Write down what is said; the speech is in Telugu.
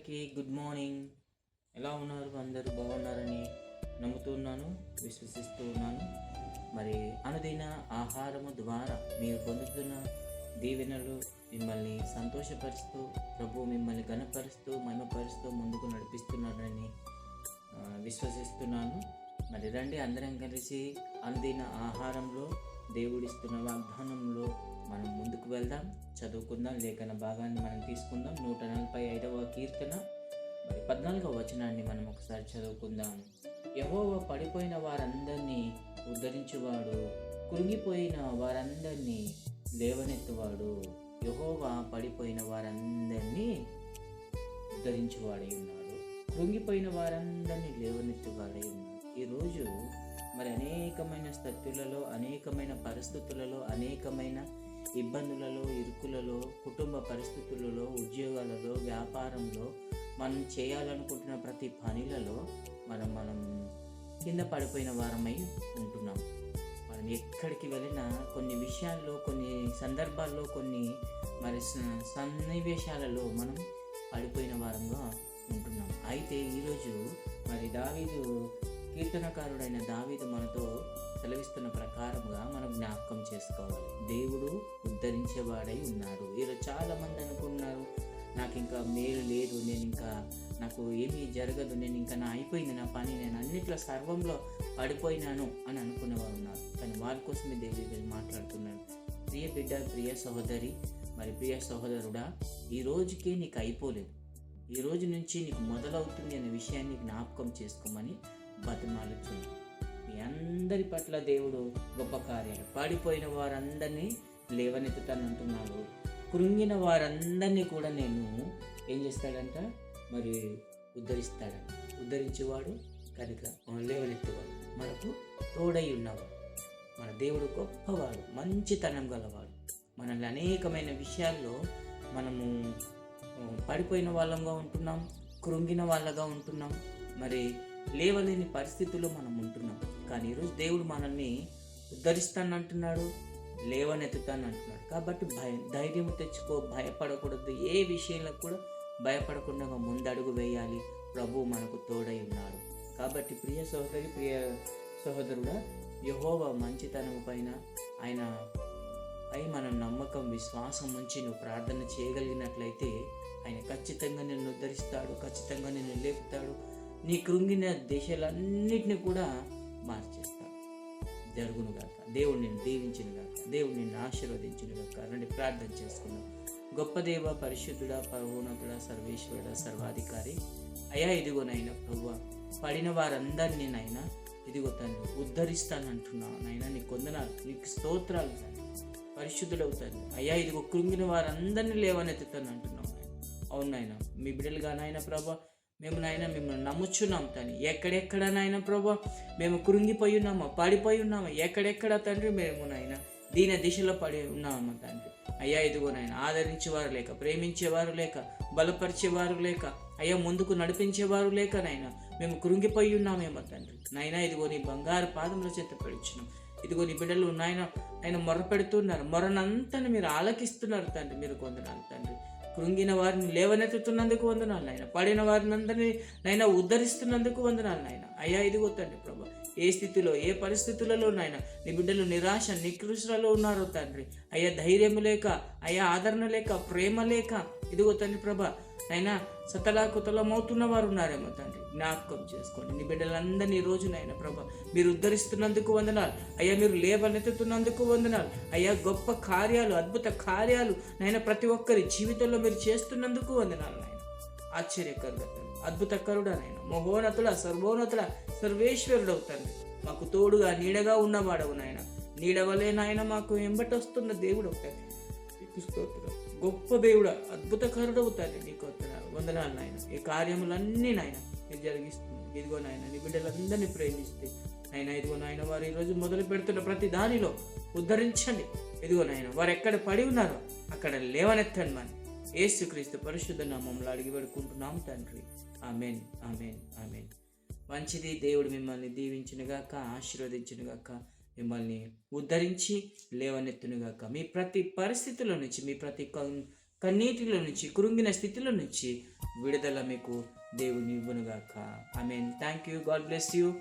అందరికీ గుడ్ మార్నింగ్. ఎలా ఉన్నారు? అందరూ బాగున్నారని నమ్ముతున్నాను, విశ్వసిస్తూ ఉన్నాను. మరి అనుదిన ఆహారము ద్వారా మీరు పొందుతున్న దీవెనలు మిమ్మల్ని సంతోషపరుస్తూ, ప్రభు మిమ్మల్ని ఘనపరుస్తూ, మహిమపరుస్తూ ముందుకు నడిపిస్తున్నారని విశ్వసిస్తున్నాను. మరి రండి అందరం కలిసి అనుదిన ఆహారంలో దేవుడిస్తున్న వాగ్దానంలో మనం ముందుకు వెళ్దాం, చదువుకుందాం. లేఖన భాగాన్ని మనం తీసుకుందాం. 145వ కీర్తన మరి 14వ వచనాన్ని మనం ఒకసారి చదువుకుందాం. యెహోవా పడిపోయిన వారందరినీ ఉద్ధరించువాడు, కృంగిపోయిన వారందరినీ లేవనెత్తువాడు. యెహోవా పడిపోయిన వారందరినీ ఉద్ధరించువాడై ఉన్నాడు, కృంగిపోయిన వారందరినీ లేవనెత్తువాడై ఉన్నాడు. ఈరోజు మరి అనేకమైన స్థితులలో, అనేకమైన పరిస్థితులలో, అనేకమైన ఇబ్బందులలో, ఇరుకులలో, కుటుంబ పరిస్థితులలో, ఉద్యోగాలలో, వ్యాపారంలో, మనం చేయాలనుకుంటున్న ప్రతి పనులలో మనం కింద పడిపోయిన వారమై ఉంటున్నాం. మనం ఎక్కడికి వెళ్ళినా కొన్ని విషయాల్లో, కొన్ని సందర్భాల్లో, కొన్ని మరి సన్నివేశాలలో మనం పడిపోయిన వారంగా ఉంటున్నాం. అయితే ఈరోజు మరి దావీదు, కీర్తనకారుడైన దావీదు మనతో సెలవిస్తున్న ప్రకారంగా మనం జ్ఞాపకం చేసుకోవాలి. దేవుడు ఉద్ధరించేవాడై ఉన్నాడు. ఈరోజు చాలామంది అనుకున్నారు, నాకు ఇంకా మేలు లేదు, నాకు ఏమీ జరగదు, నా అయిపోయింది నా పని, నేను అన్నిట్లో సర్వంలో పడిపోయినాను అని అనుకునేవారు ఉన్నారు. కానీ వారి కోసమే దేవుడు మాట్లాడుతున్నాడు. ప్రియ బిడ్డ, ప్రియ సహోదరి, మరి ప్రియ సహోదరుడా, ఈ రోజుకే నీకు అయిపోలేదు, ఈ రోజు నుంచి నీకు మొదలవుతుంది అనే విషయాన్ని జ్ఞాపకం చేసుకోమని బతిమాలుచున్నాడు. మీ అందరి పట్ల దేవుడు గొప్ప కార్యాలు, పడిపోయిన వారందరినీ లేవనెత్తుతానంటున్నాడు. కృంగిన వారందరినీ కూడా నేను ఏం చేస్తాడంట, మరి ఉద్ధరిస్తాడంట. ఉద్ధరించేవాడు కనుక లేవనెత్తేవాడు, మనకు తోడై ఉన్నవాడు. మన దేవుడు గొప్పవాడు, మంచితనం గలవాడు. మనల్ని అనేకమైన విషయాల్లో మనము పడిపోయిన వాళ్ళంగా ఉంటున్నాం, కృంగిన వాళ్ళగా ఉంటున్నాం, మరి లేవలేని పరిస్థితుల్లో మనం ఉంటున్నాం. కానీ ఈరోజు దేవుడు మనల్ని ఉద్ధరిస్తానంటున్నాడు, లేవనెత్తుతానంటున్నాడు. కాబట్టి ధైర్యం తెచ్చుకో, భయపడకూడదు. ఏ విషయంలో కూడా భయపడకుండా ముందడుగు వేయాలి. ప్రభు మనకు తోడై ఉన్నాడు. కాబట్టి ప్రియ సహోదరి, ప్రియ సహోదరుడా, యెహోవా మంచితనం పైన, ఆయన పై మనం నమ్మకం, విశ్వాసం ఉంచి నువ్వు ప్రార్థన చేయగలిగినట్లయితే ఆయన ఖచ్చితంగా నిన్ను ఉద్ధరిస్తాడు, ఖచ్చితంగా నిన్ను లేపుతాడు. నీ కృంగిన దిశలన్నిటిని కూడా మార్చేస్తాడు. జరుగునుగాక. దేవుడు నిన్ను దీవించునుగాక. దేవుడు నిన్ను ఆశీర్వదించునుగాక. రండి ప్రార్థన చేసుకుందాం. గొప్ప దేవ, పరిశుద్ధుడా, పరమోన్నతుడా, సర్వేశ్వరుడా, సర్వాధికారి, అయ్యా ఇదిగోనైనా ప్రభువా, పడిన వారందరినీ నైనా ఇదిగో తండ్రి ఉద్ధరిస్తానంటున్నావు నైనా. నీకు వందనాలు, నీకు స్తోత్రాలు తండ్రి. పరిశుద్ధుడవుతాను అయ్యా. ఇదిగో కృంగిన వారందరినీ లేవనెత్తుతాను అంటున్నావు నాయన. అవును నాయన, మీ బిడ్డలుగా నాయన ప్రభా, మేము నాయన మిమ్మల్ని నమ్ముచున్నాం తండ్రి. ఎక్కడెక్కడ నాయన ప్రభా మేము కృంగిపోయి ఉన్నామో, పడిపోయి ఉన్నామో, ఎక్కడెక్కడ తండ్రి మేము నాయన దీని దిశలో పడి ఉన్నామో తండ్రి. అయ్యా ఇదిగో నాయన ఆదరించేవారు లేక, ప్రేమించేవారు లేక, బలపరిచేవారు లేక, అయ్యా ముందుకు నడిపించేవారు లేక నాయన మేము కృంగిపోయి ఉన్నామేమో తండ్రి. నాయన ఇదిగో నీ బంగారు పాదముల చేత పెడుచున్నాం. ఇదిగో నీ బిడ్డలు ఆయన మొర్ర పెడుతున్నారు, మొరనంతా మీరు ఆలకిస్తున్నారు తండ్రి. మీరు కొందనాలు తండ్రి. కృంగిన వారిని లేవనెత్తుతున్నందుకు వందనాలు నాయన. పడిన వారిని అందరినీ నైనా ఉద్ధరిస్తున్నందుకు వందనాలు నాయన. అయ్యా ఇదిగో తండ్రి ప్రభా, ఏ స్థితిలో, ఏ పరిస్థితులలో నాయన నీ బిడ్డలు నిరాశ, నికృష్ణలో ఉన్నారో తండ్రి. అయ్యా ధైర్యం లేక, అయ్యా ఆదరణ లేక, ప్రేమ లేక, ఇదిగో తండ్రి ప్రభా నైనా సతలాకుతలమవుతున్న వారు ఉన్నారేమో తండ్రి. జ్ఞాపకం చేసుకోండి నీ బిడ్డలందరినీ రోజు నాయన ప్రభా మీరు ఉద్ధరిస్తున్నందుకు వందనాలు అయ్యా. మీరు లేవనెత్తుతున్నందుకు వందనాలు అయ్యా. గొప్ప కార్యాలు, అద్భుత కార్యాలు నైనా ప్రతి ఒక్కరి జీవితంలో మీరు చేస్తున్నందుకు వందనాలు నాయన. ఆశ్చర్యకరుడు, అద్భుతకరుడా నాయన, మహోన్నతుడ, సర్వోన్నతుడ, సర్వేశ్వరుడు అవుతాను. మాకు తోడుగా నీడగా ఉన్నవాడవు నాయన. నీడవలే నాయన మాకు వెంబటి వస్తున్న దేవుడు అవుతాను. గొప్ప దేవుడు, అద్భుతకరుడు అవుతాను. నీకు వందనాలు నాయన. ఈ కార్యములన్నీ నాయన మీరు జరిగిస్తుంది. ఇదిగో నాయన నీ బిడ్డలందరినీ ప్రేమిస్తే నాయన ఇదిగో నాయన వారు ఈరోజు మొదలు పెడుతున్న ప్రతి దానిలో ఉద్ధరించండి. ఇదిగో నాయన వారు ఎక్కడ పడి ఉన్నారో అక్కడ లేవనెత్తండి. మన యేసుక్రీస్తు పరిశుద్ధ నామములో అడిగి వేడుకుంటున్నాం తండ్రి. ఆమేన్, ఆమేన్, ఆమేన్. మంచిది. దేవుడు మిమ్మల్ని దీవించునుగాక, ఆశీర్వదించునుగాక, మిమ్మల్ని ఉద్ధరించి లేవనెత్తునుగాక. మీ ప్రతి పరిస్థితుల నుంచి, మీ ప్రతి కన్నీటిలో నుంచి, కృంగిన స్థితిలో నుంచి విడుదల మీకు దేవుని ఇవ్వనుగాక. Amen. Thank you. God bless you.